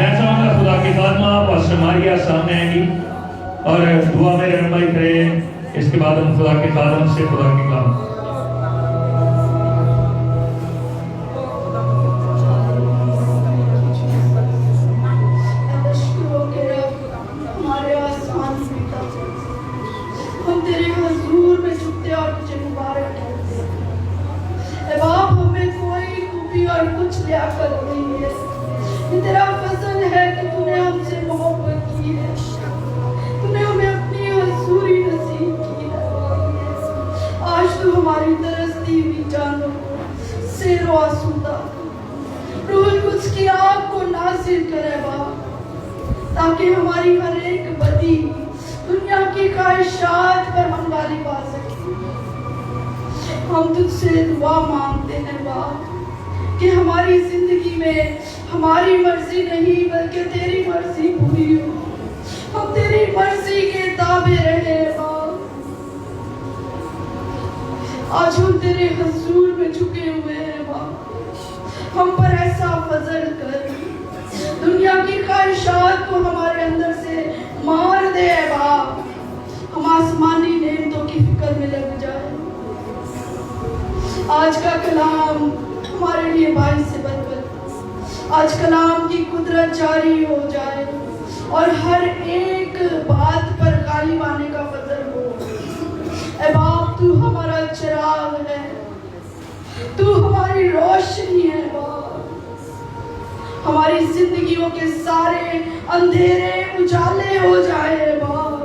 मैं चाहूंगा खुदा की खादमा पास्टर मारिया सामने आएंगी और दुआ में रहनुमाई करें। इसके बाद हम खुदा के खादम से खुदा की कलाम तेरा फजल है कि तूने हमसे मोहब्बत की है, तूने हमें अपनी हजूरी नसीब की है। आज तू हमारी तरसती हुई जानों को सेरो आसूदा रूहुल कुछ की आग को नासिर करे बाप, ताकि हमारी हर एक बदी दुनिया की ख्वाहिशात पर हम गालिब आ सके। हम तुझसे दुआ मांगते हैं बाप कि हमारी जिंदगी में हमारी मर्जी नहीं बल्कि तेरी मर्जी पूरी हो, हम तेरी मर्जी के ताबे रहे बाप। आज हम तेरे हुजूर में झुके हुए हैं बाप, हम पर ऐसा फजल कर, दुनिया की ख्वाहिशात को हमारे अंदर से मार दे बाप, हम आसमानी नेमतों की फिक्र में लग जाए। आज का कलाम हमारे लिए भाई से बरकत, आज कलाम की कुदरत जारी हो जाए और हर एक बात पर गालिब आने का फजल हो। ऐ बाप तू हमारा चिराग है, तू हमारी रोशनी है बाप, हमारी जिंदगियों के सारे अंधेरे उजाले हो जाए बाप।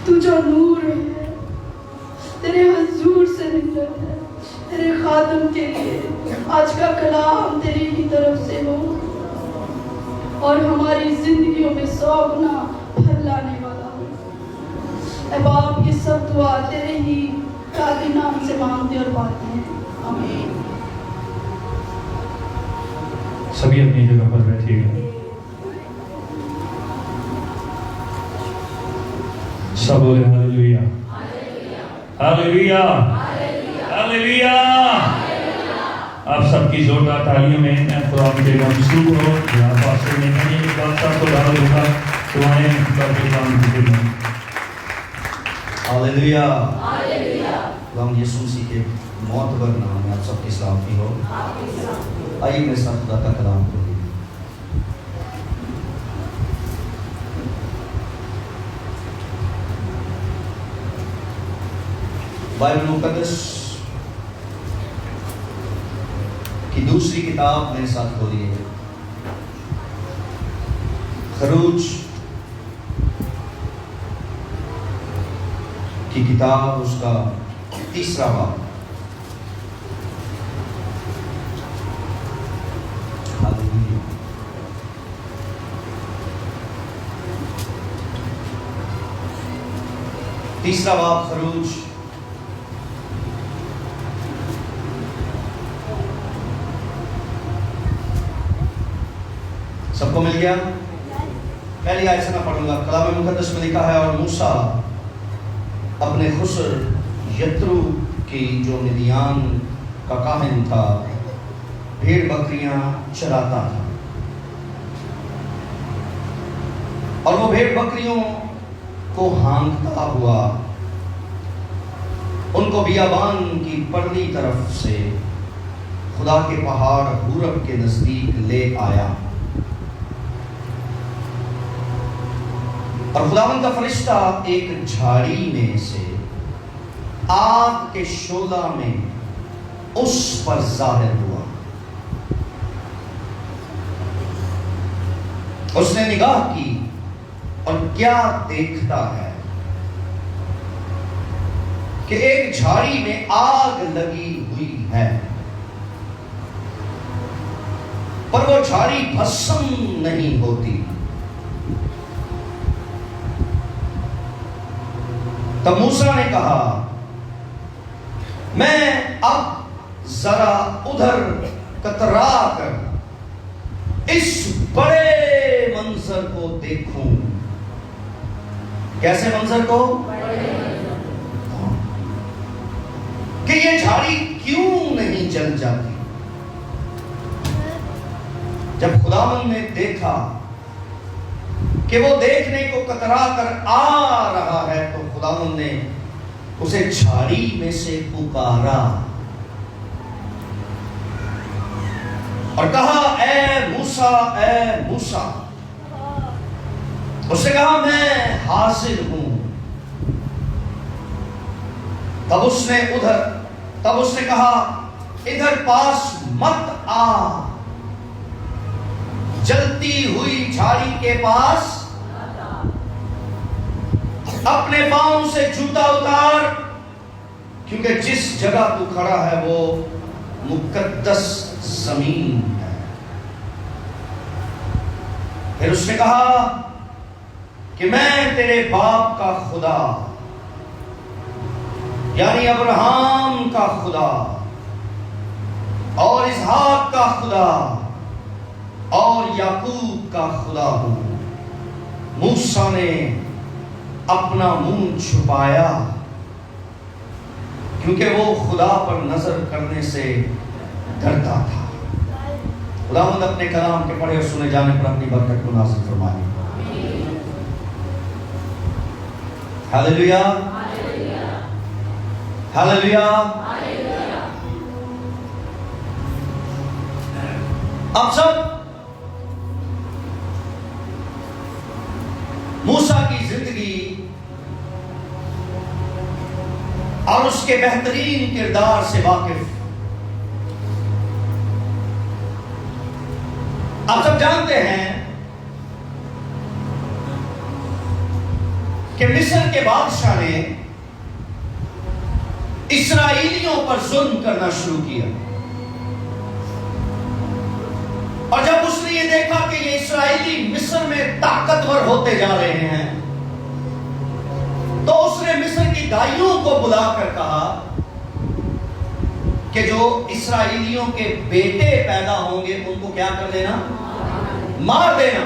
तू जो नूर है, तेरे हुजूर से मिन्नत है, तेरे खादम के लिए आज का कलाम तेरी ही तरफ से हो और हमारी जिंदगियों में 100 गुना फल लाने वाला हो। ऐ बाप ये सब दुआ तेरे ही कादी नाम से मांगते और पाते हैं, आमीन। सभी अपनी जगह पर बैठिएगा। सब बोले हालेलुया, हालेलुया, हालेलुया। आप सबकी जोरदार तालियों में मैं खुदा के मंसूब हो यहाँ पास में नहीं बादशाह को डाल दूंगा दुआएं करके काम कीजिए। Hallelujah, hallelujah. खुदा यीशु मसीह के मोतबर नाम में आप सबकी सलामती हो। आइए मेरे साथ खुदा का कलाम करिए। बाइबल मुकद्दस की दूसरी किताब मेरे साथ खोलिए, खरूज की किताब, उसका 3रा बाब। तीसरा बाब खरूज सबको मिल गया? पहली आयत से मैं पढ़ूंगा। कलाम मुकद्दस में लिखा है, और मूसा अपने खुसर यत्रू की जो मिदियान का काहिन था भेड़ बकरियां चराता था, और वो भेड़ बकरियों को हाँकता हुआ उनको बियाबान की परली तरफ से खुदा के पहाड़ हूरब के नजदीक ले आया, और खुदावंद का फरिश्ता एक झाड़ी में से आग के शोला में उस पर जाहिर हुआ। उसने निगाह की और क्या देखता है कि एक झाड़ी में आग लगी हुई है, पर वो झाड़ी भस्म नहीं होती। तब मूसा ने कहा, मैं अब जरा उधर कतरा कर इस बड़े मंजर को देखूं। कैसे मंजर को? कि ये झाड़ी क्यों नहीं जल जाती। जब खुदावंद ने देखा कि वो देखने को कतरा कर आ रहा है, तो खुदावंद ने उसे झाड़ी में से पुकारा और कहा, ए मूसा, ए मूसा। उसने कहा, मैं हाजिर हूं। तब उसने कहा, इधर पास मत आ। जलती हुई झाड़ी के पास अपने पांव से जूता उतार, क्योंकि जिस जगह तू खड़ा है वो मुकद्दस जमीन है। फिर उसने कहा कि मैं तेरे बाप का खुदा, यानी अब्राहम का खुदा और इसहाक का खुदा और याकूब का खुदा हूं। मूसा ने अपना मुंह छुपाया, क्योंकि वो खुदा पर नजर करने से डरता था। खुदावंद अपने कलाम के पढ़े और सुने जाने पर अपनी बरकत को नाज़िल फरमाए। Hallelujah, hallelujah. अब सब मूसा की जिंदगी और उसके बेहतरीन किरदार से वाकिफ। आप सब जानते हैं कि मिस्र के बादशाह ने इस्राएलियों पर जुल्म करना शुरू किया, और जब उसने ये देखा कि ये इस्राएली मिस्र में ताकतवर होते जा रहे हैं, तो उसने मिस्र की दाइयों को बुलाकर कहा कि जो इस्राएलियों के बेटे पैदा होंगे उनको क्या कर देना, मार देना।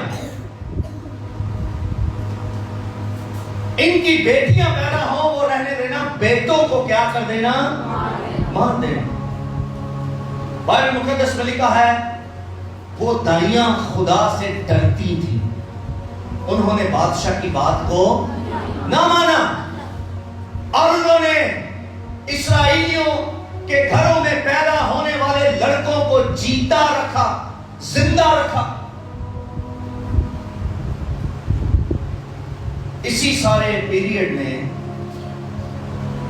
इनकी बेटियां पैदा हो वो रहने देना, बेटों को क्या कर देना, मार देना। बाइबल मुकद्दस में लिखा है वो दाइयां खुदा से डरती थी, उन्होंने बादशाह की बात को ना माना और उन्होंने इस्राएलियों के घरों में पैदा होने वाले लड़कों को जीता रखा, जिंदा रखा। इसी सारे पीरियड में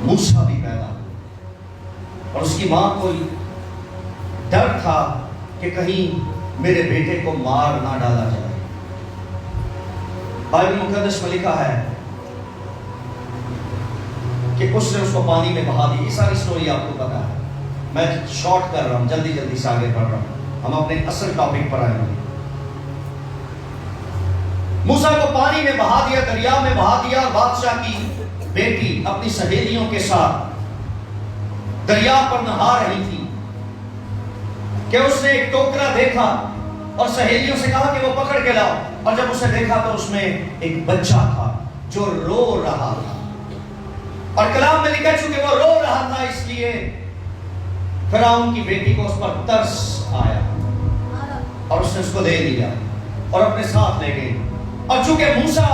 मूसा भी पैदा और उसकी मां को डर था कि कहीं मेरे बेटे को मार ना डाला जाए। बाइबल मुकद्दस में लिखा है कि उसने उसको पानी में बहा दी। ये सारी स्टोरी आपको पता है, मैं शॉर्ट कर रहा हूं, जल्दी जल्दी से आगे बढ़ रहा हूं, हम अपने असल टॉपिक पर आएंगे। मूसा को पानी में बहा दिया, दरिया में बहा दिया। बादशाह की बेटी अपनी सहेलियों के साथ दरिया पर नहा रही थी कि उसने एक टोकरा देखा और सहेलियों से कहा कि वो पकड़ के लाओ, और जब उसने देखा तो उसमें एक बच्चा था जो रो रहा था, और कलाम में लिखा चूंकि वो रो रहा था इसलिए फिरौन की बेटी को उस पर तरस आया और उसने उसको ले लिया और अपने साथ ले गई। और चूंकि मूसा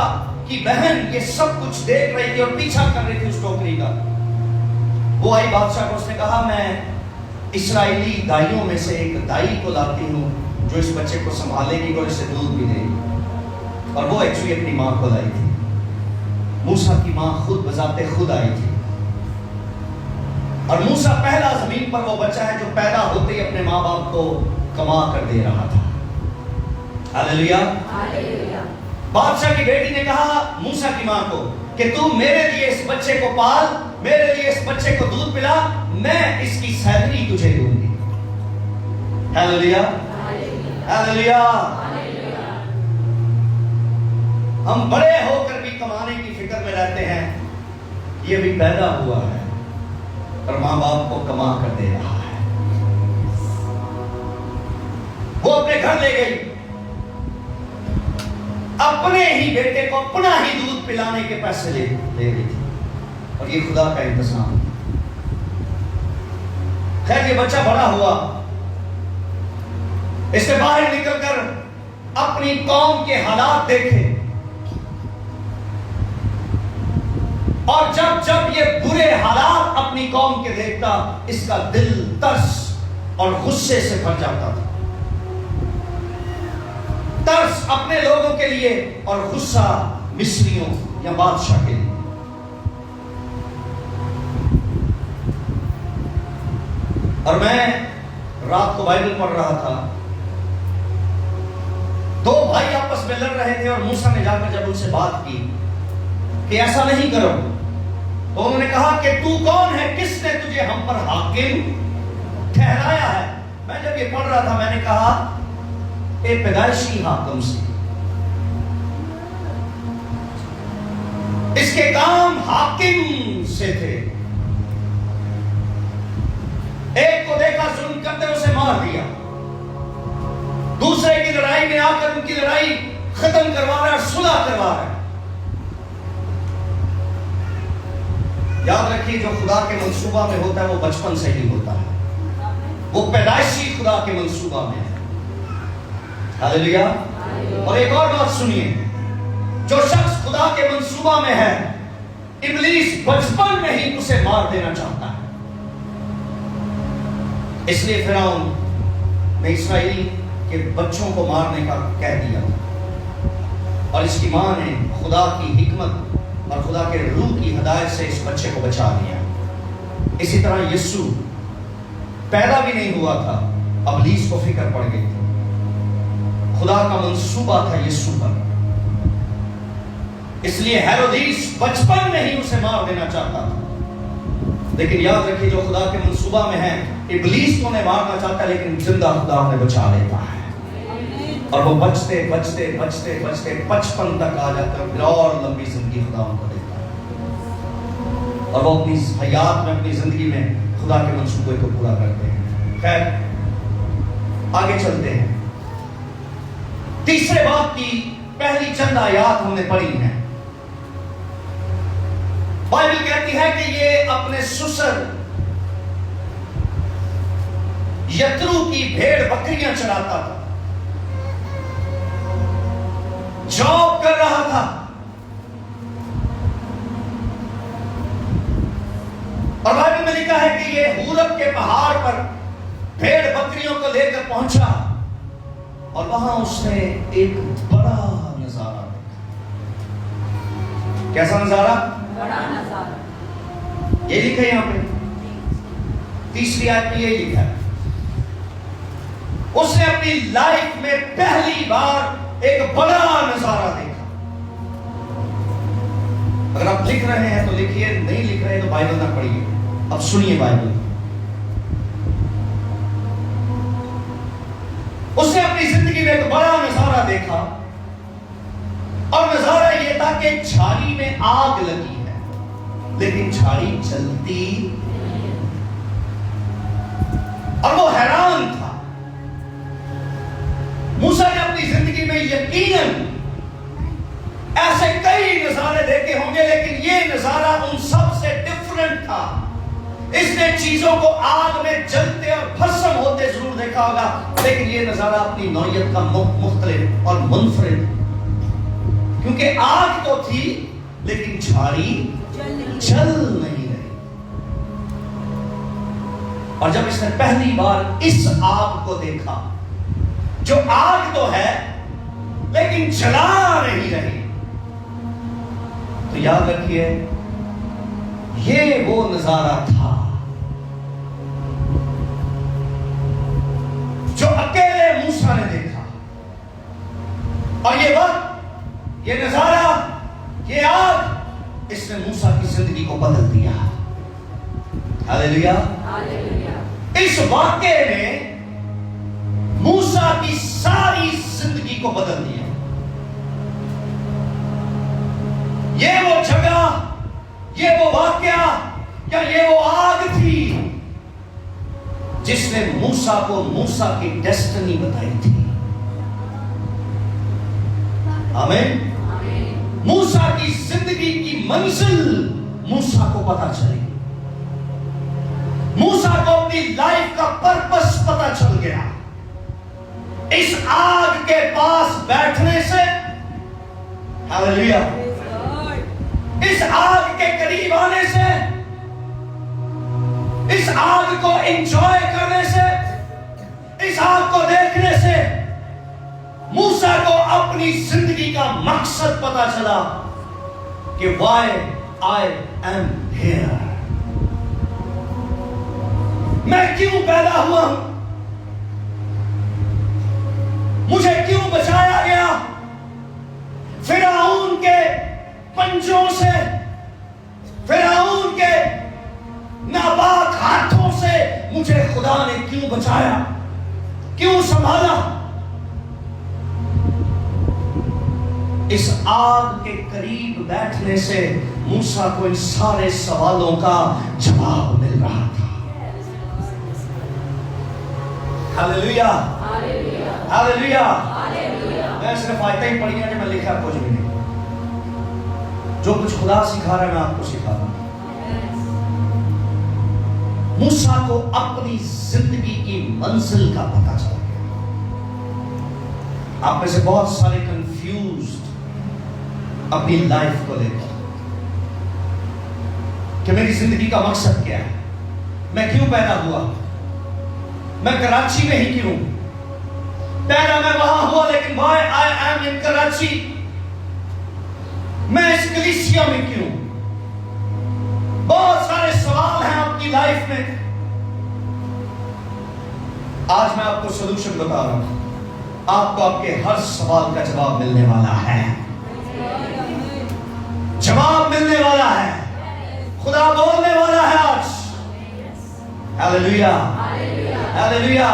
की बहन ये सब कुछ देख रही थी और पीछा कर रही थी उस टोकरी का, वो आई बादशाह को, उसने कहा मैं इस्राएली दाइयों में से एक दाई को लाती हूँ जो इस बच्चे को संभालेगी और इसे दूध भी देगी। और वो एक्चुअली अपनी माँ को लाई थी। मूसा की माँ खुद बजाते खुद आई थी, और मूसा पहला जमीन पर वो बच्चा है जो पैदा होते ही अपने माँ बाप को कमा कर दे रहा था। हालेलुया। बादशाह की बेटी ने कहा मूसा की माँ को कि तू मेरे लिए इस बच्चे को पाल, मेरे लिए इस बच्चे को दूध पिला, मैं इसकी सैलरी तुझे दूंगी। Hallelujah, hallelujah. हम बड़े होकर भी कमाने की फिक्र में रहते हैं, ये भी पैदा हुआ है और मां बाप को कमा कर दे रहा है। वो अपने घर ले गई, अपने ही बेटे को अपना ही दूध पिलाने के पैसे ले रही थी, और ये खुदा का इंतजाम। खैर ये बच्चा बड़ा हुआ इसने बाहर निकलकर अपनी कौम के हालात देखे, और जब जब ये बुरे हालात अपनी कौम के देखता, इसका दिल तरस और गुस्से से भर जाता था। तरस अपने लोगों के लिए और गुस्सा मिस्रियों या बादशाह के लिए। और मैं रात को बाइबल पढ़ रहा था, दो भाई आपस में लड़ रहे थे और मूसा ने जाकर जब उनसे बात की कि ऐसा नहीं करो, तो उन्होंने कहा कि तू कौन है, किसने तुझे हम पर हाकिम ठहराया है। मैं जब ये पढ़ रहा था मैंने कहा ए पैदाइशी हाकिम से, इसके काम हाकिम से थे। एक को देखा जुल्म करते उसे मार दिया, दूसरे की लड़ाई में आकर उनकी लड़ाई खत्म करवा रहा है, सुलह करवा रहा है। याद रखिए, जो खुदा के मंसूबा में होता है वो बचपन से ही होता है, वो पैदाइशी खुदा के मंसूबा में है। हालेलुया। और एक और बात सुनिए, जो शख्स खुदा के मंसूबा में है, इब्लीस बचपन में ही उसे मार देना चाहता है। इसलिए फिरौन ने इस्राएली के बच्चों को मारने का कह दिया, और इसकी मां ने खुदा की हिकमत और खुदा के रूह की हिदायत से इस बच्चे को बचा लिया। इसी तरह यीशु पैदा भी नहीं हुआ था, इब्लीस को फिक्र पड़ गई थी। खुदा का मंसूबा था यीशु पर, इसलिए हेरोदेस बचपन में ही उसे मार देना चाहता था। लेकिन याद रखिए, जो खुदा के मंसूबा में है, इब्लीस को नहीं मारना चाहता, लेकिन जिंदा खुदा उन्हें बचा लेता है। और वो बचते बचते बचते बचते 55 तक आ जाकर फिर और लंबी जिंदगी खुदा उनको देता है, और वो अपनी हयात में, अपनी जिंदगी में खुदा के मंसूबे को पूरा करते हैं। खैर, आगे चलते हैं। तीसरे बाब की पहली चंद आयात हमने पढ़ी हैं। बाइबल कहती है कि ये अपने ससुर यत्रू की भेड़ बकरियां चराता था, जॉब कर रहा था, और बाइबल में लिखा है कि ये हूरब के पहाड़ पर भेड़ बकरियों को लेकर पहुंचा, और वहां उसने एक बड़ा नजारा देखा। कैसा नजारा? बड़ा नजारा। ये लिखा है यहां पे, तीसरी आयत में ये लिखा है, उसने अपनी लाइफ में पहली बार एक बड़ा नजारा देखा। अगर आप लिख रहे हैं तो लिखिए, नहीं लिख रहे तो बाइबल ना पढ़िए। अब सुनिए बाइबल। उसने अपनी जिंदगी में एक बड़ा नजारा देखा, और नजारा यह था कि झाड़ी में आग लगी है, लेकिन झाड़ी जलती, और वो हैरान था। मूसा ने अपनी जिंदगी में यकीनन ऐसे कई नजारे देखे होंगे, लेकिन ये नजारा उन सब से डिफरेंट था। इसने चीजों को आग में जलते और भस्म होते जरूर देखा होगा, लेकिन ये नजारा अपनी नौयत का मुख्तलिफ और मुनफरिद, क्योंकि आग तो थी लेकिन झाड़ी जल नहीं रही। और जब इसने पहली बार इस आग को देखा, जो आग तो है लेकिन जला नहीं रही, तो याद रखिए, ये वो नजारा था जो अकेले मूसा ने देखा। और ये वक्त, ये नजारा, ये आग, इसने मूसा की जिंदगी को बदल दिया। हालेलुया। इस वाक़े ने मूसा की सारी जिंदगी को बदल दिया। ये वो जगह, ये वो वाक़या, क्या ये वो आग थी जिसने मूसा को मूसा की डेस्टिनी बताई थी। आमीन। मूसा की जिंदगी की मंजिल मूसा को पता चली, मूसा को अपनी लाइफ का पर्पस पता चल गया। इस आग के पास बैठने से, हालेलुया, इस आग के करीब आने से, इस आग को एंजॉय करने से, इस आग को देखने से मूसा को अपनी जिंदगी का मकसद पता चला कि why I am here, मैं क्यों पैदा हुआ हूं, मुझे क्यों बचाया गया, फिरौन के पंजों से, फिरौन के नापाक हाथों से मुझे खुदा ने क्यों बचाया, क्यों संभाला। इस आग के करीब बैठने से मूसा को इन सारे सवालों का जवाब मिल रहा था। Hallelujah, hallelujah. मैं सिर्फ आयतें ही पढ़ी हैं, मैं लिखा कुछ भी नहीं। जो कुछ खुदा सिखा रहा है मैं आपको सिखा रहा हूं। मूसा को अपनी जिंदगी की मंजिल का पता चल गया। आप में से बहुत सारे कंफ्यूज्ड अपनी लाइफ को लेकर कि मेरी जिंदगी का मकसद क्या है, मैं क्यों पैदा हुआ, मैं कराची में ही क्यों पैदा, मैं वहां हुआ लेकिन why I am in Karachi, मैं इस कलीसिया में क्यों। बहुत सारे सवाल हैं आपकी लाइफ में। आज मैं आपको सलूशन बता रहा हूं, आपको आपके हर सवाल का जवाब मिलने वाला है, जवाब मिलने वाला है, खुदा बोलने वाला है आज। Hallelujah, hallelujah.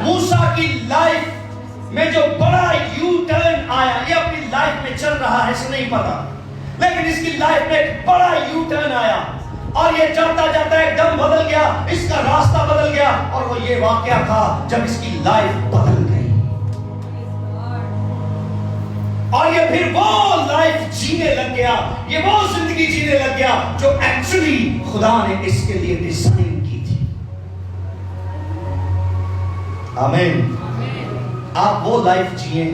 मूसा की लाइफ में जो बड़ा यू टर्न आया, ये अपनी लाइफ में चल रहा है इसे नहीं पता, लेकिन इसकी लाइफ में एक बड़ा यू टर्न आया और ये जाता जाता एकदम बदल गया, इसका रास्ता बदल गया। और वो ये वाकया था जब इसकी लाइफ बदल गई और ये फिर वो लाइफ जीने लग गया, ये वो जिंदगी जीने लग गया जो एक्चुअली खुदा ने इसके लिए डिजाइन की थी। आमीन। आप वो लाइफ जिए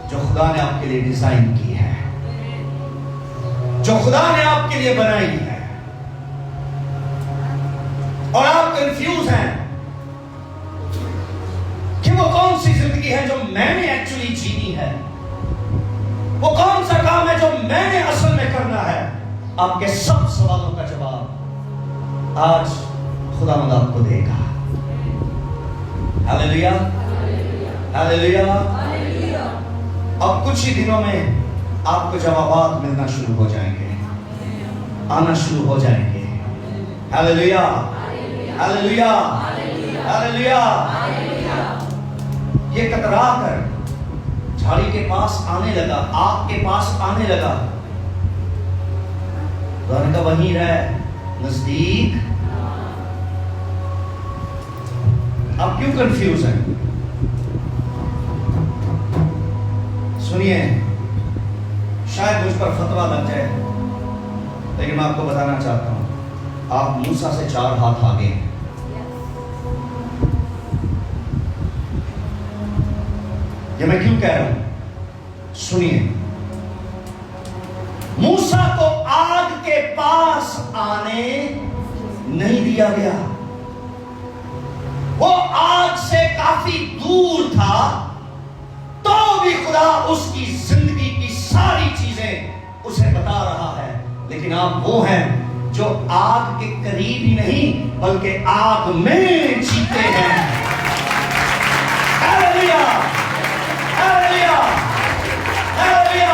जो खुदा ने आपके लिए डिजाइन की है, जो खुदा ने आपके लिए बनाई है। और आप कंफ्यूज हैं कि वो कौन सी जिंदगी है जो मैंने एक्चुअली जीनी है, वो कौन सा काम है जो मैंने असल में करना है। आपके सब सवालों का जवाब आज खुदावंद आपको देगा। Hallelujah, hallelujah. अब कुछ ही दिनों में आपको जवाबात मिलना शुरू हो जाएंगे, आना शुरू हो जाएंगे। Hallelujah, hallelujah, hallelujah. ये कतरा कर झाड़ी के पास आने लगा, आग के पास आने लगा, घर का वहीं रह नजदीक। आप क्यों कंफ्यूज हैं? सुनिए, शायद मुझ पर फतवा लग जाए, लेकिन मैं आपको बताना चाहता हूं, आप मूसा से 4 हाथ आगे हैं। ये मैं क्यों कह रहा हूं? सुनिए, मूसा को आग के पास आने नहीं दिया गया। वो आग से काफी दूर था, तो भी खुदा उसकी जिंदगी की सारी चीजें उसे बता रहा है। लेकिन आप वो हैं जो आग के करीब ही नहीं बल्कि आग में जीते हैं। Hallelujah, hallelujah, hallelujah.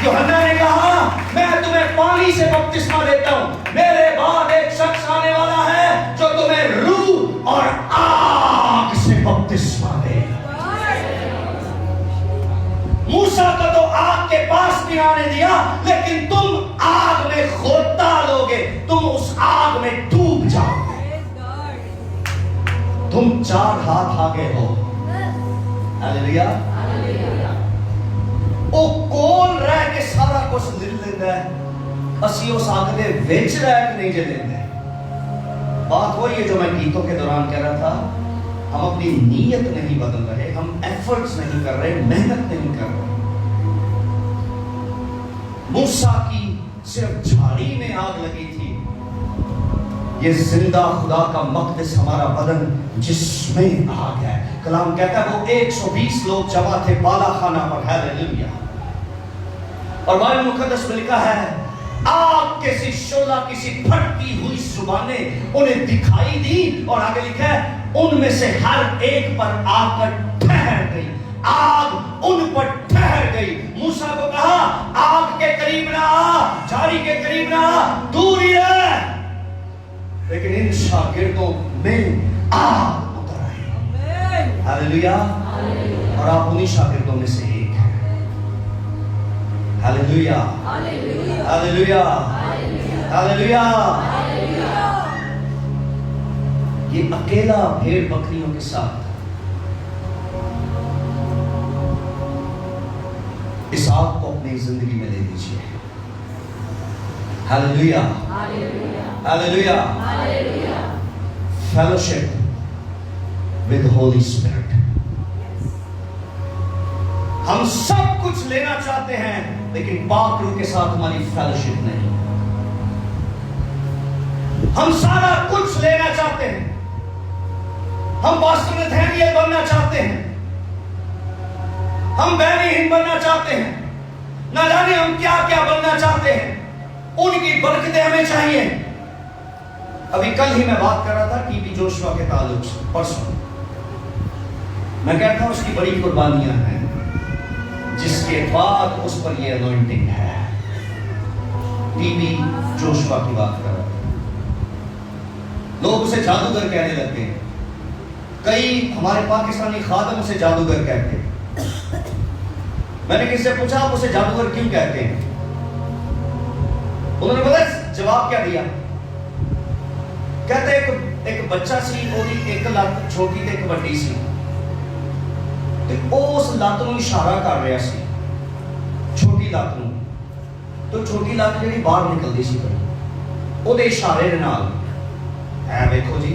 यूहन्ना ने कहा, मैं तुम्हें पानी से बपतिस्मा देता हूं, मेरे बाद एक शख्स आने वाला है जो तुम्हें रूह और आग से बपतिस्मा देगा। मूसा को तो आग के पास भी आने दिया, लेकिन तुम आग में खुद डालोगे, तुम उस आग में डूब जाओगे। तुम 4 हाथ आगे हो। हालेलुया। ਉਹ ਕੋਲ ਰਹਿ ਕੇ ਸਾਰਾ ਕੁਝ ਲੈ ਲੈਂਦਾ ਹੈ, ਅਸੀਂ ਉਸ आग ਦੇ ਵਿੱਚ ਰਹਿ ਕੇ नहीं ले लेंगे। बात वही है जो मैं गीतों के दौरान कह रहा था, हम अपनी नीयत नहीं बदल रहे, हम एफर्ट्स नहीं कर रहे, मेहनत नहीं कर रहे। मूसा की सिर्फ झाड़ी में आग लगी थी, ये जिंदा खुदा का मक़दस हमारा बदन जिसमें आग है। कलाम कहता है वो 120 लोग जमा थे बाला खाना पर। हालेलुया। और बाइबल मुक़द्दस में लिखा है आग के सी शोला किसी फटती हुई जुबानें उन्हें दिखाई दी, और आगे लिखा है उनमें से हर एक पर आकर ठहर गई, आग उन पर ठहर गई। मूसा को कहा आग के करीब ना आ, झाड़ी के करीब ना आ, दूर ही रह। लेकिन इन शागिर्दों में आग उतर आई। हालेलुया। और आप उन्हीं शागिर्दों में से एक हैं। Hallelujah, hallelujah, hallelujah. ये अकेला भेड़ बकरियों के साथ इस आग को अपनी जिंदगी में ले लीजिए। Hallelujah, hallelujah. Fellowship with Holi spirit. हम सब कुछ लेना चाहते हैं, लेकिन पाक रूह के साथ हमारी फेलोशिप नहीं। हम सारा कुछ लेना चाहते हैं, हम पास्टर नथानिएल बनना चाहते हैं, हम बैनीहीन बनना चाहते हैं, ना जाने हम क्या क्या बनना चाहते हैं। उनकी बरकतें हमें चाहिए। अभी कल ही मैं बात कर रहा था टीबी जोशुआ के ताल्लुक से, परसों मैं कहता हूं उसकी बड़ी कुर्बानियां हैं, जिसके बाद उस पर ये अनॉइंटिंग है। टीबी जोशुआ की बात कर रहा था, लोग उसे जादूगर कहने लगते हैं। कई हमारे पाकिस्तानी खादम उसे जादूगर कहते हैं। मैंने किसी से पूछा आप उसे जादूगर क्यों कहते हैं? उन्होंने बोला जवाब क्या दिया, कहते एक बच्चा सी ओदी एक लत छोटी ते एक बड़ी सी, तो उस लत नूं इशारा कर रहा सी, छोटी लत नूं, तो छोटी लत जिहड़ी बाहर निकलदी सी ओदे इशारे दे नाल है देखो जी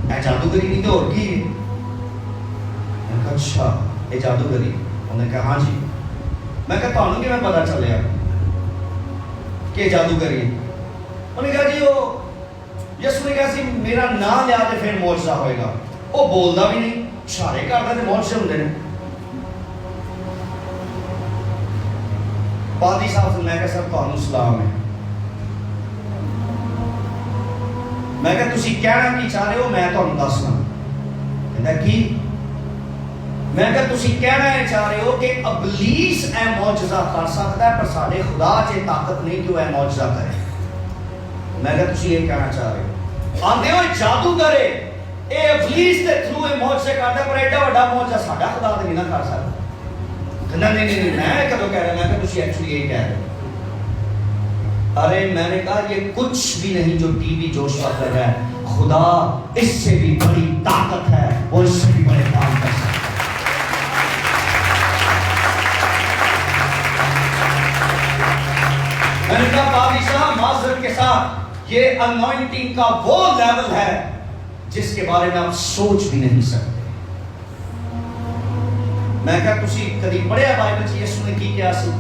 ए जादूगरी नहीं तो और की है। मैं कहा अच्छा ये जादूगरी? उन्होंने कहा हाँ जी। मैं कहा तुहानूं किवें पता चलिया कि जादूगरी? उन्होंने कहा जी वो यसू ने कहा सी मेरा नाम लिया तो फिर मौजज़ा होएगा। वो बोलता भी नहीं, इशारे करता तो मौजज़े होंदे ने। पादी साहब से मैं कहा सर तुहानूं सलाम है। मैं कहा तुसी कहना की चाह रहे हो, मैं तुहानूं दसना। कहंदा की? मैं कहा तुसी कहना है चाह रहे हो कि अबलीस ए मौजज़ा कर सकता है, पर साडे खुदा च ताकत नहीं कि वो ए मौजज़ा करे। मैं कहा तुसी ये कहना चाह रहे हो, आंदे हो जादूगर है ए अबलीस दे थ्रू ए मौजज़े करदा, पर एडा बड़ा मौजज़ा साडा खुदा ते नहीं ना कर सकदा। कहंदा नहीं नहीं नहीं मैं कदों कह रहा? मैं कहा तुसी एक्चुअली ये कह रहे हो। अरे मैंने कहा ये कुछ भी नहीं जो टीबी जोशुआ कर रहा है, खुदा इससे भी बड़ी ताकत है, वो इससे भी बड़े काम कर सकता है। मैंने कहा बादशाह माजरत के साथ ये अनॉइंटिंग का वो लेवल है जिसके बारे में आप सोच भी नहीं सकते। मैं कहा तुसी कभी पढ़िया बाइबल च यीशु ने की क्या सी?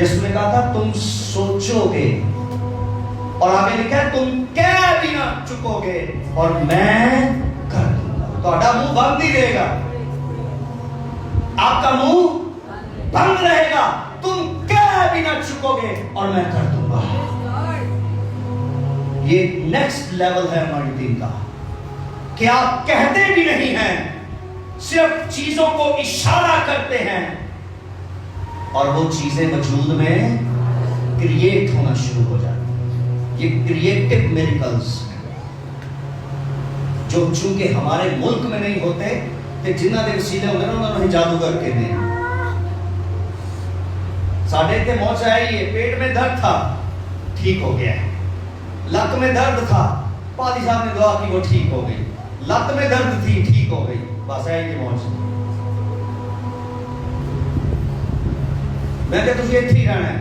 यीशु ने कहा था तुम सोचोगे, और आगे लिखा है तुम कह भी ना चुकोगे और मैं कर दूंगा। ਤੁਹਾਡਾ मुंह बंद ही रहेगा, आपका मुंह बंद रहेगा, तुम कह भी ना चुकोगे और मैं कर दूंगा। ये नेक्स्ट लेवल है अनॉइंटिंग का, कि आप कहते भी नहीं हैं, सिर्फ चीजों को इशारा करते हैं और वो चीजें वजूद में क्रिएट होना शुरू हो जाती हैं। ये क्रिएटिव मिरेकल्स जो चूंकि हमारे मुल्क में नहीं होते, तो जिन्हां दे वसीले होंदे ना उन्होंने जादूगर कहते हैं। साढ़े ते मौज आई है, पेट में दर्द था ठीक हो गया, लक में दर्द था पादी साहब ने दुआ की वो ठीक हो गई, लत में दर्द थी ठीक हो गई, बस आई की मौज। मैं कहता तुझे इत्थे ही रहना है।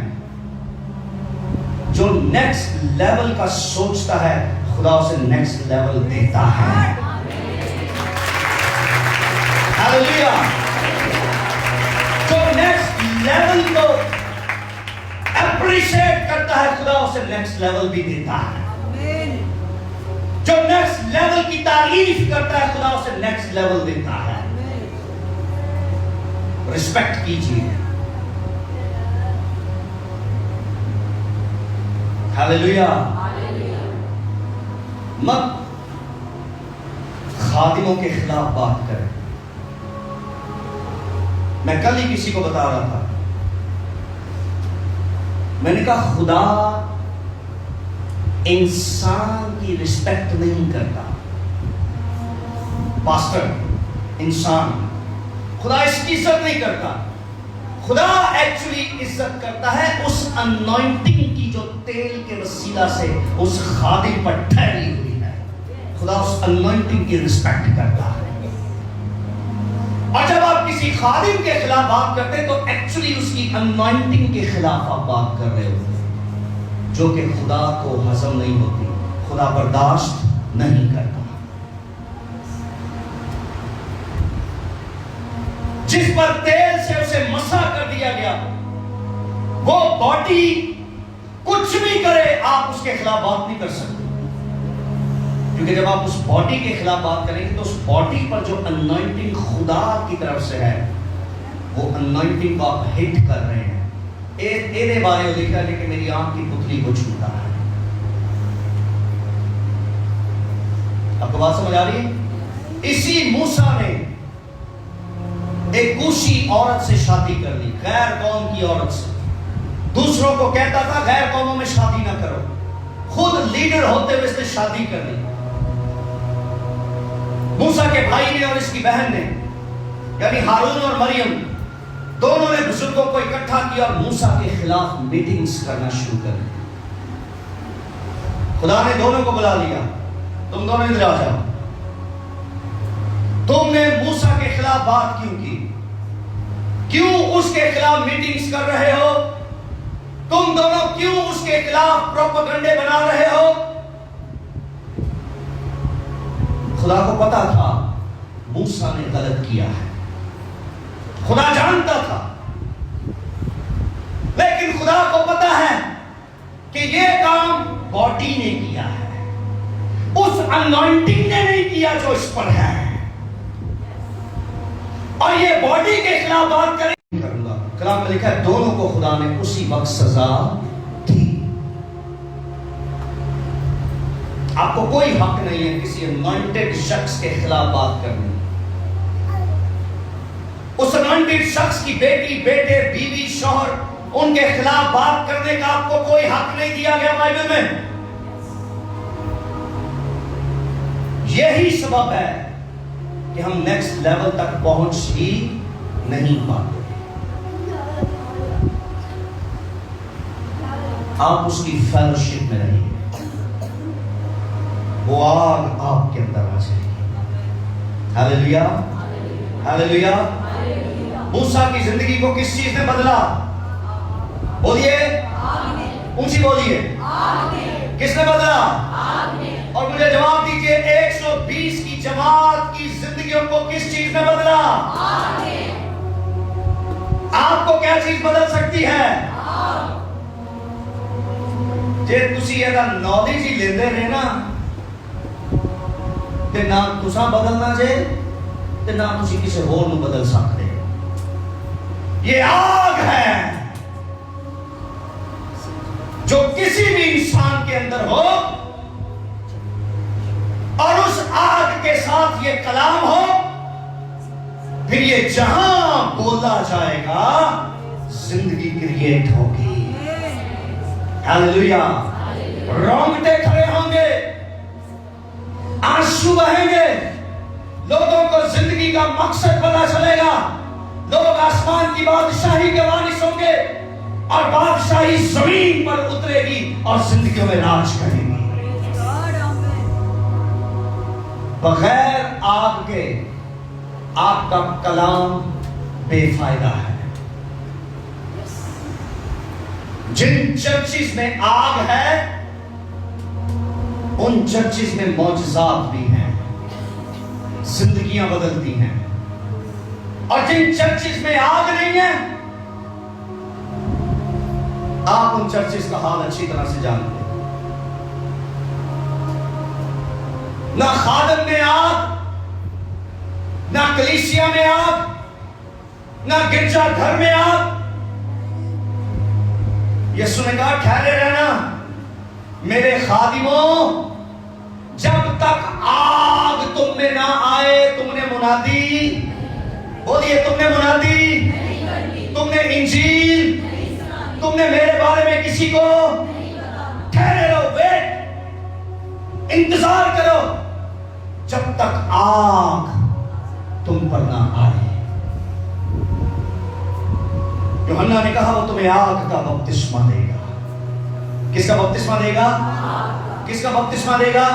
जो नेक्स्ट लेवल का सोचता है खुदा उसे नेक्स्ट लेवल देता है। हालेलुया। जो नेक्स्ट लेवल को अप्रिशिएट करता है, खुदा उसे नेक्स्ट लेवल भी देता है। जो नेक्स्ट लेवल की तारीफ करता है, खुदा उसे नेक्स्ट लेवल देता है। रिस्पेक्ट कीजिए। हालेलुया। मत खादिमों के खिलाफ बात करें। मैं कल ही किसी को बता रहा था, मैंने कहा खुदा इंसान की रिस्पेक्ट नहीं करता। पास्टर इंसान, खुदा इसकी इज्जत नहीं करता। खुदा एक्चुअली इज्जत करता है उस अनॉइंटिंग की जो तेल के वसीला से उस खादिम पर ठहरी हुई है। खुदा उस अनॉइंटिंग की रिस्पेक्ट करता है। और जब आप किसी खादिम के खिलाफ बात करते हैं तो एक्चुअली उसकी अनॉइंटिंग के खिलाफ आप बात कर रहे होते हैं, जो कि खुदा को हजम नहीं होती, खुदा बर्दाश्त नहीं करता। जिस पर तेल से उसे मसा कर दिया गया, वो बॉडी कुछ भी करे, आप उसके खिलाफ बात नहीं कर सकते। क्योंकि जब आप उस बॉडी के खिलाफ बात करेंगे तो उस बॉडी पर जो अनॉइंटिंग खुदा की तरफ से है, वो अनॉइंटिंग को आप हिट कर रहे हैं। ए बारे में लिखा है कि मेरी आंख की पुतली को छूता है। आपको बात समझ आ रही है? इसी मूसा ने एक कूशी औरत से शादी कर ली, गैर कौम की औरत से। दूसरों को कहता था गैर कौमों में शादी ना करो, खुद लीडर होते हुए इसने शादी कर ली। मूसा के भाई ने और इसकी बहन ने, यानी हारून और मरियम, दोनों ने बुजुर्गों को इकट्ठा किया और मूसा के खिलाफ मीटिंग्स करना शुरू कर दी। खुदा ने दोनों को बुला लिया, तुम दोनों इधर आ जाओ। तुमने मूसा के खिलाफ बात क्यों की? क्यों उसके खिलाफ मीटिंग्स कर रहे हो? तुम दोनों क्यों उसके खिलाफ प्रोपेगेंडे बना रहे हो? खुदा को पता था मूसा ने गलत किया है, खुदा जानता था। लेकिन खुदा को पता है कि यह काम बॉडी ने किया है, उस अनॉइंटिंग ने नहीं किया जो इस पर है। और ये बॉडी के खिलाफ बात करूंगा। कलाम में लिखा है दोनों को खुदा ने उसी वक्त सजा दी। आपको कोई हक नहीं है किसी अनॉइंटेड शख्स के खिलाफ बात करने। उस अनॉइंटेड शख्स की बेटी, बेटे, बीवी, शौहर, उनके खिलाफ बात करने का आपको कोई हक नहीं दिया गया बाइबल में। यही सबब है कि हम नेक्स्ट लेवल तक पहुंच ही नहीं पाते। आप उसकी फेलोशिप में रहिए, वो आग आपके अंदर आ जाएगी। Hallelujah, hallelujah. मूसा की जिंदगी को किस चीज ने बदला? बोलिए, ऊंची बोलिए, किसने बदला? और मुझे जवाब दीजिए, 120 की जमात की जिंदगियों को किस चीज ने बदला? आपको क्या चीज बदल सकती है? जे तुसी एदा नॉलेज ही लेते रहे ना, ते ना तुसा बदलना जे, ते ना तुसी किसी होर नूं बदल सकते। ये आग है जो किसी भी इंसान के अंदर हो, और उस आग के साथ ये कलाम हो, फिर ये जहां बोला जाएगा जिंदगी क्रिएट होगी। हालेलुया। रोंगटे खड़े होंगे, आंसू बहेंगे, लोगों को जिंदगी का मकसद पता चलेगा। लोग आसमान की बादशाही के वारिस होंगे और बादशाही जमीन पर उतरेगी और जिंदगियों में राज करेगी। बगैर आग के आपका कलाम बेफायदा है। जिन चर्चिस में आग है, उन चर्चिस में मौजज़ात भी हैं, जिंदगियां बदलती हैं। और जिन चर्चिस में आग नहीं है, आप उन चर्चिस का हाल अच्छी तरह से जानते हैं। ना खादम में आग, ना कलीसिया में आग, ना गिरजा घर में आग। यीशु ने कहा ठहरे रहना मेरे खादिमों, जब तक आग तुम में ना आए। तुमने मुनादी, बोलिए तुमने मुनादी, तुमने इंजील, तुमने मेरे बारे में किसी को ठहरे रहो, वेट, इंतजार करो जब तक आग तुम पर ना आए। यूहन्ना ने कहा वो तुम्हें आग का बपतिस्मा देगा। किसका बपतिस्मा देगा? किसका बपतिस्मा देगा?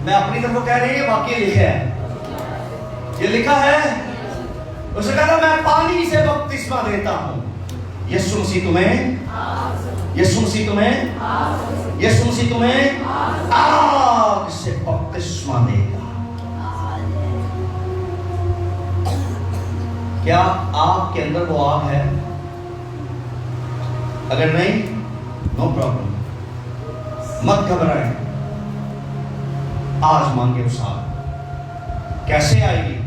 मैं अपनी तरफ कह रही हूं, वाक्य लिखा है, ये लिखा है। उसने कहा मैं पानी से बपतिस्मा देता हूं। यीशु मसीह तुम्हें, यीशु मसीह तुम्हें, यीशु मसीह तुम्हें आग से बपतिस्मा देगा। क्या आपके अंदर वो आग है? अगर नहीं, नो प्रॉब्लम, मत घबराएं, आज मांगे उस आग। कैसे आएगी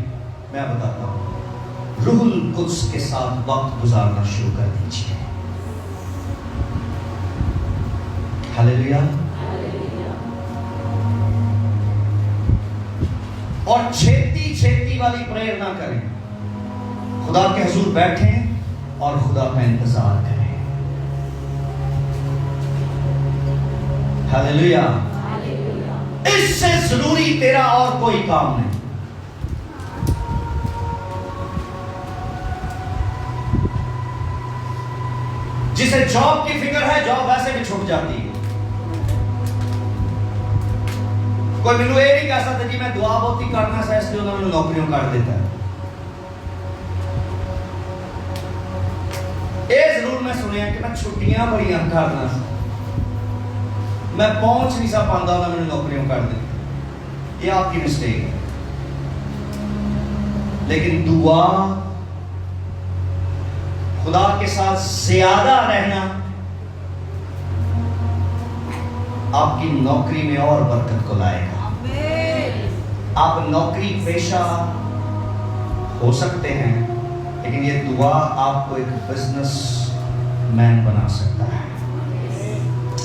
मैं बताता हूं। रूहुल कुद्स के साथ वक्त गुजारना शुरू कर दीजिए। हालेलुया। और छेती छेती वाली प्रेयर ना करें। खुदा के हुजूर बैठें और खुदा का इंतजार करें। हालेलुया। इससे जरूरी तेरा और कोई काम नहीं। जिसे जॉब की फिक्र है, जॉब वैसे भी छूट जाती है। कोई मैनू ये नहीं कह सकता जी मैं दुआ बहुत ही करना है इसलिए उन्होंने नौकरियों कर देता है। ये जरूर मैं सुनिया कि मैं छुट्टियां बड़ियां करना, मैं पहुंच नहीं सा पाता, उन्होंने नौकरियों कर दी। ये आपकी मिस्टेक है। लेकिन दुआ, खुदा के साथ ज्यादा रहना आपकी नौकरी में और बरकत को लाएगा। आप नौकरी पेशा हो सकते हैं, लेकिन ये दुआ आपको एक बिजनेस मैन बना सकता है।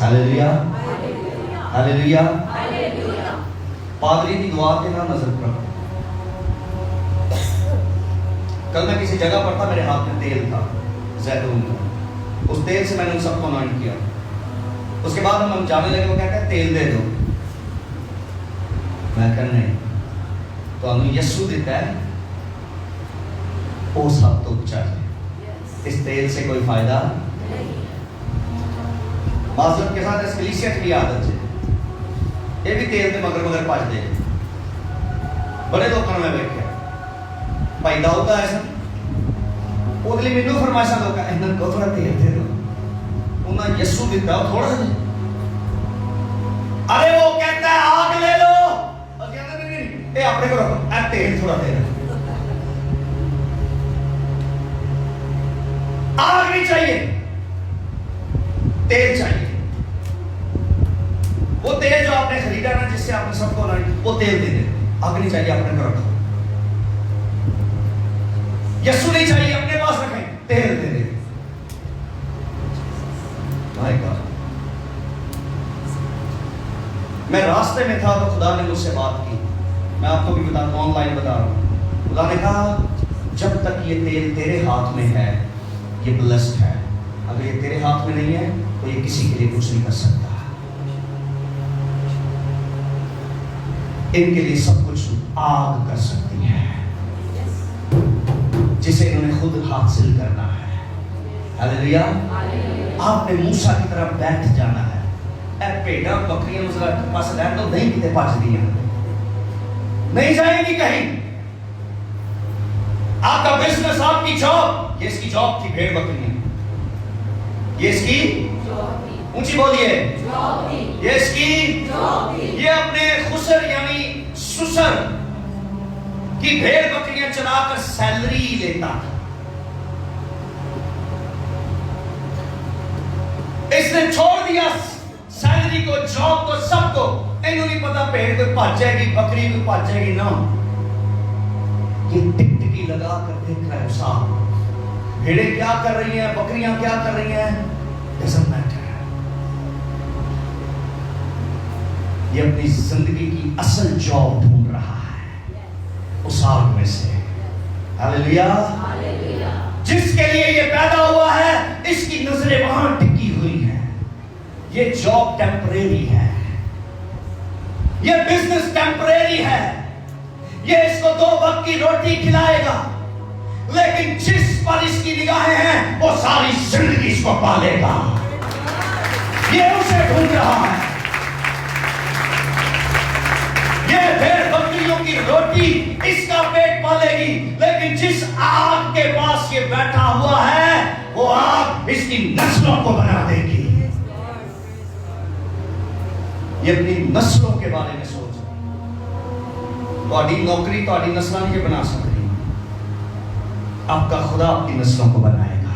Hallelujah, hallelujah. पादरी की दुआ के नाम नजर रखो। कल मैं किसी जगह पर था, मेरे हाथ में तेल था जैतून का। उस तेल से मैंने उन सबको अनॉइंट किया। उसके बाद हम जाने लगे, वो कहते हैं तेल दे दो। मैं कह नहीं, तो हमें यीशु देता है वो सब तो चाहिए। इस तेल से कोई फायदा नहीं। माजरत के साथ कलीसिया की आदत है, ये भी तेल के मगर मगर पाज दे। बड़े लोगों में बैठे भाई दाऊद ऐसा ਉਹਦੇ ਮੈਨੂੰ ਫਰਮਾਇਸ਼ਾਂ ਲੋਕਾਂ ਇਹਨਾਂ ਨੂੰ ਥੋੜਾ ਤੇਲ ਦੇ ਦਿਓ। ਉਹਨਾਂ ਯਿਸੂ ਦਿੱਤਾ ਥੋੜਾ ਜਿਹਾ। अरे वो कहता है आग ले लो, और कहता नहीं ये अपने को रखो, तेल थोड़ा दे रहा। आग नहीं चाहिए, तेल चाहिए। वो तेल जो आपने खरीदा ना, जिससे आपने सबको वो तेल दे दे। आग नहीं चाहिए, अपने को रखो। यीशु नहीं चाहिए, अपने पास रखें, तेल दे दे। My God. मैं रास्ते में था तो खुदा ने मुझसे बात की। मैं आपको भी बता, ऑनलाइन बता रहा हूं। खुदा ने कहा जब तक ये तेल तेरे हाथ में है ये ब्लेस्ड है। अगर ये तेरे हाथ में नहीं है तो ये किसी के लिए कुछ नहीं कर सकता। इनके लिए सब कुछ आग कर सकती है, जिसे इन्होंने खुद हासिल करना है। हालेलुया। आपने मूसा की तरह बैठ जाना है। भेड़ा बकरियां जरा पास लैन तो नहीं किते पच दियां, नहीं जाएंगी कहीं। आपका बिजनेस, आपकी जॉब, ये इसकी जॉब थी, भेड़ बकरियां। ये इसकी ऊंची बोलिए, ये इसकी, ये अपने खुसर यानी सुसर कि भेड़ बकरियां चलाकर सैलरी लेता था। इसने छोड़ दिया सैलरी को, जॉब को, सबको। इन्हों नहीं पता भेड़ कोई भाग जाएगी, बकरी कोई भाग जाएगी ना। ये टिकटिकी लगा कर देख रहा है साहब, भेड़ें क्या कर रही हैं, बकरियां क्या कर रही हैं, डजंट मैटर। ये अपनी जिंदगी की असल जॉब ढूंढ रहा है उस आग में से। हालेलुया। जिसके लिए ये पैदा हुआ है, इसकी नजरें वहां टिकी हुई है। ये जॉब टेम्परेरी है, ये बिजनेस टेम्परेरी है, ये इसको 2 वक्त की रोटी खिलाएगा, लेकिन जिस पर इसकी निगाहें हैं वो सारी जिंदगी इसको पालेगा। ये उसे ढूंढ रहा है। ये भेड़ बकरियों की रोटी इसका पेट पालेगी, लेकिन जिस आग के पास ये बैठा हुआ है, वो आग इसकी नस्लों को बना देगी। ये अपनी नस्लों के बारे में सोच, तुम्हारी नौकरी तुम्हारी नस्ल नहीं बना सकती, आपका खुदा आपकी नस्लों को बनाएगा।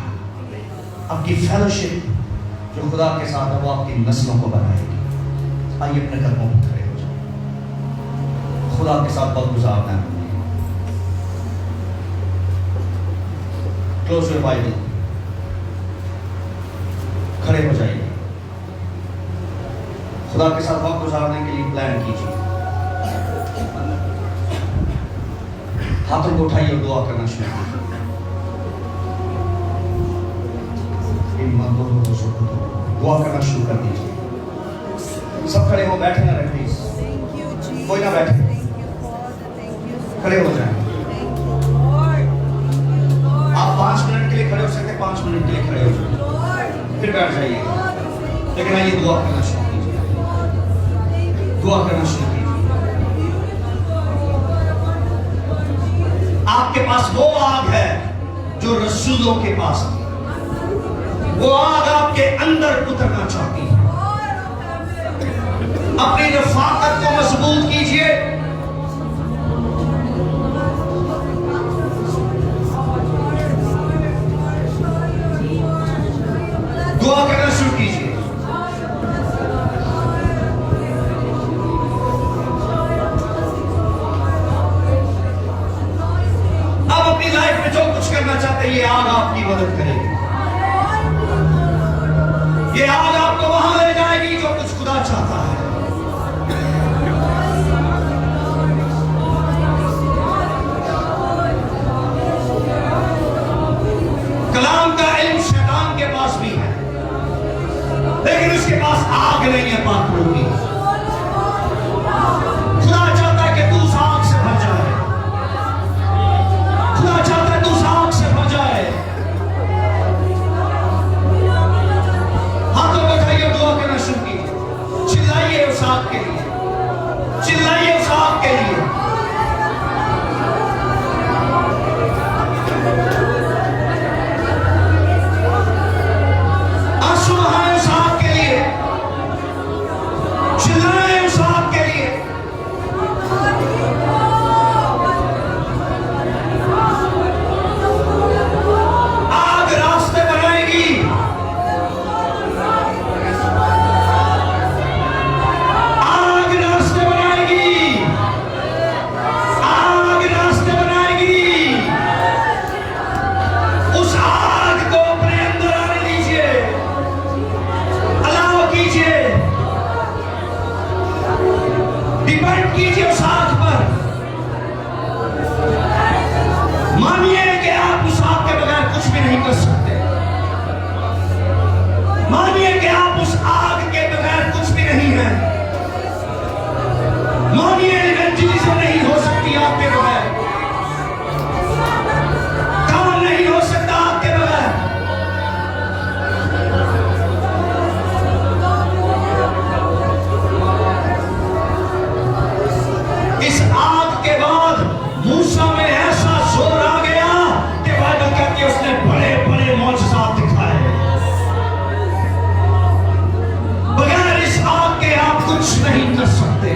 आपकी फेलोशिप जो खुदा के साथ है वो आपकी नस्लों को बनाएगी। आइए अपने कदमों पर खड़े हो जाओ, खुदा के साथ वक्त गुजारना है। क्लोज योर बाइबल, खड़े हो जाइए। खुदा के साथ वक्त गुजारने के लिए प्लान कीजिए। हाथों को उठाइए और दुआ करना शुरू कीजिए। दुआ करना शुरू कर दीजिए। सब खड़े हो, बैठे ना रहे प्लीज, कोई ना बैठे, खड़े हो जाए। आप 5 मिनट के लिए खड़े हो सकते, 5 मिनट के लिए खड़े हो जाए, फिर बैठ जाइए। लेकिन आइए दुआ करना शुरू कीजिए, दुआ करना शुरू कीजिए। आपके पास वो आग है जो रसूलों के पास थी। वो आग आपके अंदर उतरना चाहती है। अपनी रफाकत को मजबूत कीजिए। दुआ करना शुरू कीजिए। अब अपनी लाइफ में जो कुछ करना चाहते हैं, ये आग आपकी मदद करेगी। ये आग आपको वहां ले जाएगी जो कुछ खुदा चाहता है। कलाम का इल्म शैतान के पास भी है, लेकिन उसके पास आग नहीं है पाखड़ों की। खुदा चाहता है कि तू उस आग से भर जाए। खुदा चाहता है तू उस आग से भर जाए। हाथों को उठाइए, दुआ करना शुरू कीजिए। चिल्लाइए उस आग के लिए, चिल्लाइए उस आग के लिए। आंसू बहाएं उस आग के लिए, चिल्लाएं उस आग के लिए। आग रास्ते बनाएगी। आग रास्ते बनाएगी। आग रास्ते बनाएगी। उस आग को अपने अंदर आने दीजिए, अलाउ कीजिए, डिपेंड कीजिए उस आग पर। मानिए कि आप उस आग के बगैर कुछ भी नहीं कर सकते। मानिए कि आप उस आग के बगैर कुछ भी नहीं है। मानिए इवेंजलिज्म नहीं हो सकती आपके बगैर, काम नहीं हो सकता आपके बगैर। इस आग के बाद मूसा में ऐसा जोर आ गया कि बाइबल कहती है उसने बड़े बड़े मौजज़ात दिखाए। बगैर इस आग के आप कुछ नहीं कर सकते।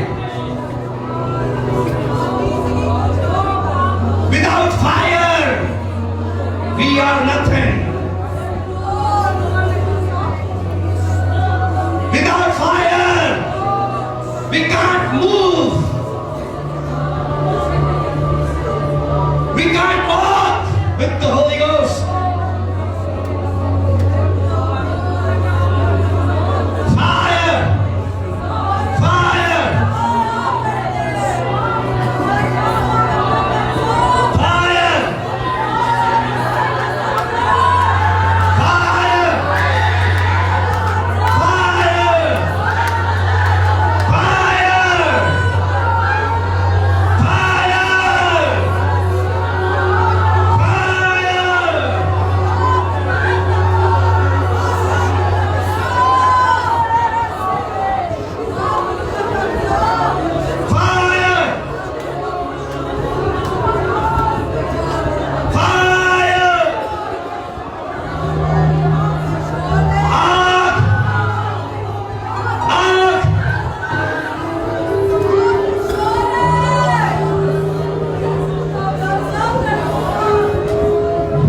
We are nothing. Without fire, we can't move. We can't walk with the Holy Ghost. Fire! Fire! Fire! Fire!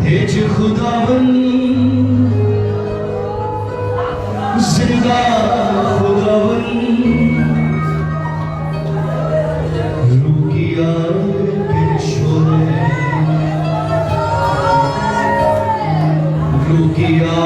भेज खुदावन जिंदा खुदावन रुकिया के शोरे रुकिया